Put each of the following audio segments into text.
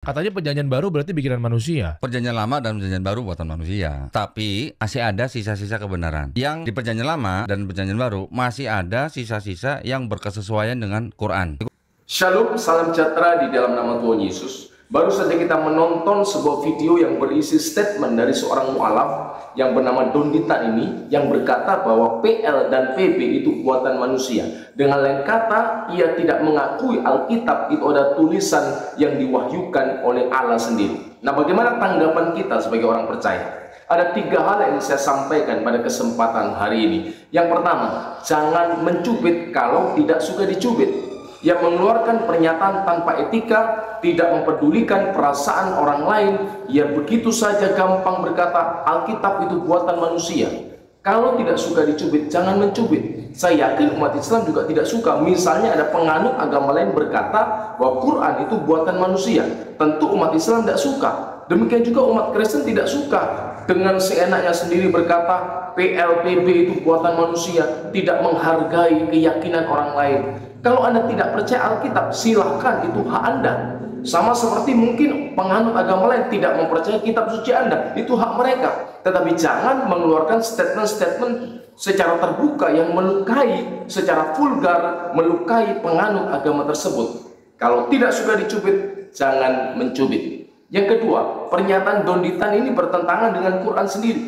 Katanya perjanjian baru berarti bikinan manusia. Perjanjian lama dan perjanjian baru buatan manusia. Tapi masih ada sisa-sisa kebenaran. Yang di perjanjian lama dan perjanjian baru masih ada sisa-sisa yang berkesesuaian dengan Quran. Shalom, salam sejahtera di dalam nama Tuhan Yesus. Baru saja kita menonton sebuah video yang berisi statement dari seorang mu'alaf yang bernama Donditan ini, yang berkata bahwa PL dan PB itu buatan manusia. Dengan lain kata, ia tidak mengakui Alkitab itu ada tulisan yang diwahyukan oleh Allah sendiri. Nah, bagaimana tanggapan kita sebagai orang percaya? Ada 3 hal yang saya sampaikan pada kesempatan hari ini. Yang pertama, jangan mencubit kalau tidak suka dicubit. Yang mengeluarkan pernyataan tanpa etika, tidak mempedulikan perasaan orang lain, ia begitu saja gampang berkata Alkitab itu buatan manusia. Kalau tidak suka dicubit, jangan mencubit. Saya yakin umat Islam juga tidak suka. Misalnya ada penganut agama lain berkata bahwa Quran itu buatan manusia. Tentu umat Islam tidak suka. Demikian juga umat Kristen tidak suka dengan seenaknya sendiri berkata PLPB itu buatan manusia, tidak menghargai keyakinan orang lain. Kalau Anda tidak percaya Alkitab, silahkan, itu hak Anda. Sama seperti mungkin penganut agama lain tidak mempercayai kitab suci Anda, itu hak mereka. Tetapi jangan mengeluarkan statement-statement secara terbuka yang melukai, secara vulgar, melukai penganut agama tersebut. Kalau tidak suka dicubit, jangan mencubit. Yang kedua, pernyataan Donditan ini bertentangan dengan Quran sendiri.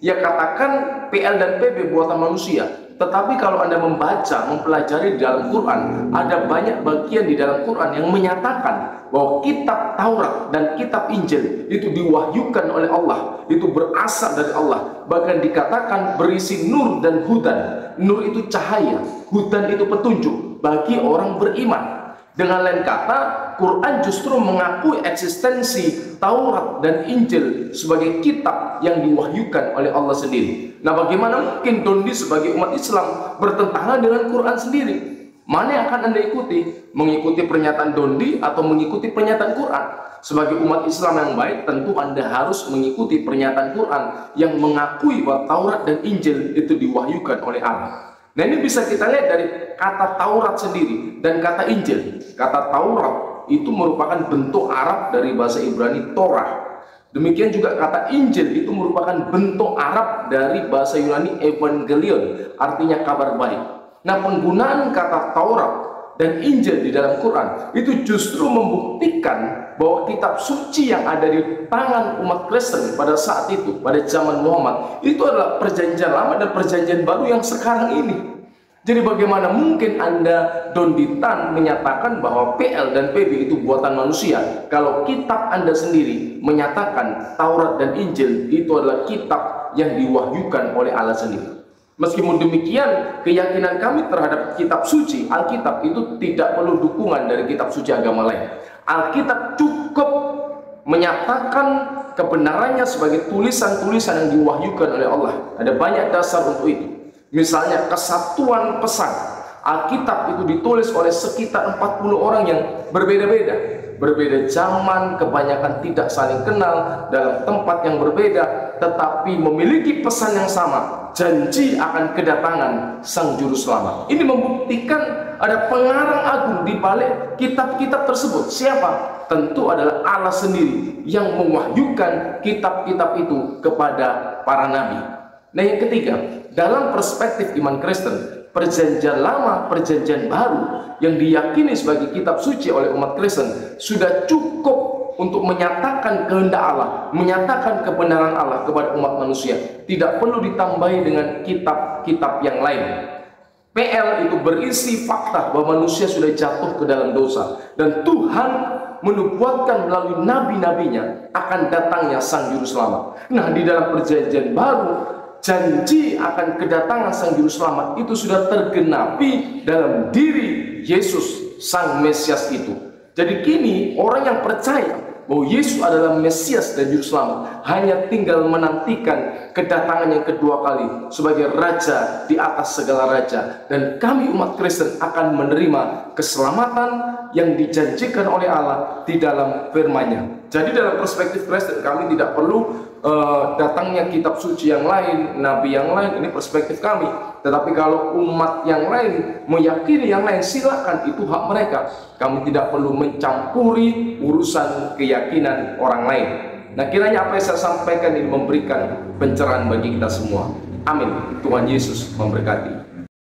Ia katakan PL dan PB buatan manusia. Tetapi kalau Anda membaca, mempelajari di dalam Quran, ada banyak bagian di dalam Quran yang menyatakan bahwa kitab Taurat dan kitab Injil itu diwahyukan oleh Allah, itu berasal dari Allah. Bahkan dikatakan berisi nur dan hudan. Nur itu cahaya, hudan itu petunjuk bagi orang beriman. Dengan lain kata, Quran justru mengakui eksistensi Taurat dan Injil sebagai kitab yang diwahyukan oleh Allah sendiri. Nah, bagaimana mungkin Dondi sebagai umat Islam bertentangan dengan Quran sendiri? Mana yang akan Anda ikuti? Mengikuti pernyataan Dondi atau mengikuti pernyataan Quran? Sebagai umat Islam yang baik, tentu Anda harus mengikuti pernyataan Quran yang mengakui bahwa Taurat dan Injil itu diwahyukan oleh Allah. Nah, ini bisa kita lihat dari kata Taurat sendiri dan kata Injil. Kata Taurat itu merupakan bentuk Arab dari bahasa Ibrani Torah. Demikian juga kata Injil itu merupakan bentuk Arab dari bahasa Yunani Evangelion, artinya kabar baik. Nah, penggunaan kata Taurat dan Injil di dalam Quran itu justru membuktikan bahwa kitab suci yang ada di tangan umat Kristen pada saat itu, pada zaman Muhammad, itu adalah perjanjian lama dan perjanjian baru yang sekarang ini. Jadi bagaimana mungkin Anda Donditan menyatakan bahwa PL dan PB itu buatan manusia, kalau kitab Anda sendiri menyatakan Taurat dan Injil itu adalah kitab yang diwahyukan oleh Allah sendiri. Meskipun demikian, keyakinan kami terhadap kitab suci, Alkitab, itu tidak perlu dukungan dari kitab suci agama lain. Alkitab cukup menyatakan kebenarannya sebagai tulisan-tulisan yang diwahyukan oleh Allah. Ada banyak dasar untuk itu. Misalnya kesatuan pesan. Alkitab itu ditulis oleh sekitar 40 orang yang berbeda-beda. Berbeda zaman, kebanyakan tidak saling kenal, dalam tempat yang berbeda, tetapi memiliki pesan yang sama, janji akan kedatangan Sang Juru Selamat. Ini membuktikan ada pengarang agung di balik kitab-kitab tersebut. Siapa? Tentu adalah Allah sendiri yang mewahyukan kitab-kitab itu kepada para nabi. Nah, yang ketiga, dalam perspektif iman Kristen, perjanjian lama, perjanjian baru yang diyakini sebagai kitab suci oleh umat Kristen sudah cukup untuk menyatakan kehendak Allah, menyatakan kebenaran Allah kepada umat manusia. Tidak perlu ditambahi dengan kitab-kitab yang lain. PL itu berisi fakta bahwa manusia sudah jatuh ke dalam dosa, dan Tuhan menubuatkan melalui nabi-nabinya akan datangnya Sang Juru Selamat. Nah, di dalam perjanjian baru, janji akan kedatangan Sang Juru Selamat itu sudah tergenapi dalam diri Yesus Sang Mesias itu. Jadi kini orang yang percaya bahwa Yesus adalah Mesias dan Juru Selamat hanya tinggal menantikan kedatangan yang kedua kali sebagai Raja di atas segala raja. Dan kami umat Kristen akan menerima keselamatan yang dijanjikan oleh Allah di dalam firman-Nya. Jadi dalam perspektif Kristen, kami tidak perlu datangnya kitab suci yang lain, nabi yang lain. Ini perspektif kami. Tetapi kalau umat yang lain meyakini yang lain, silakan, itu hak mereka. Kami tidak perlu mencampuri urusan keyakinan orang lain. Nah, kiranya apa yang saya sampaikan ini memberikan pencerahan bagi kita semua. Amin. Tuhan Yesus memberkati.